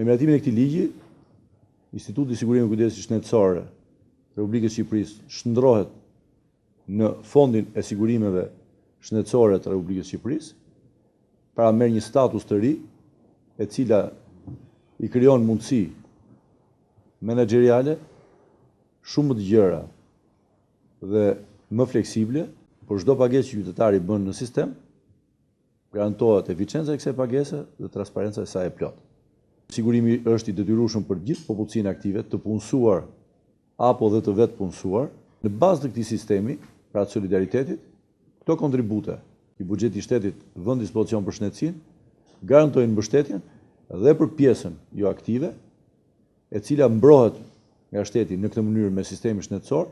Me miratimin e këtij ligji, Instituti i Sigurimit dhe Kujdesit Shëndetësor të Republikës së Shqipërisë shndrohet në Fondin e Sigurimeve Shëndetësore të Republikës së Shqipërisë, pra merr një status të ri, e cila i krijon mundësi menaxheriale shumë më të gjera dhe më fleksible, por çdo pagesë që qytetari bën në sistem, garantohet eficienca e kësaj pagese dhe transparenca e saj e plotë. Sigurimi është i detyrueshëm për gjithë popullsinë aktive, të punësuar apo dhe të vetë punësuar. Në bazë të këtij sistemi, pra të solidaritetit, këto kontribute i buxheti i shtetit vënë dispozicion për shëndetësinë, garantojnë mbështetjen dhe për pjesën jo aktive, e cila mbrohet nga shteti në këtë mënyrë me sistemin shëndetësor,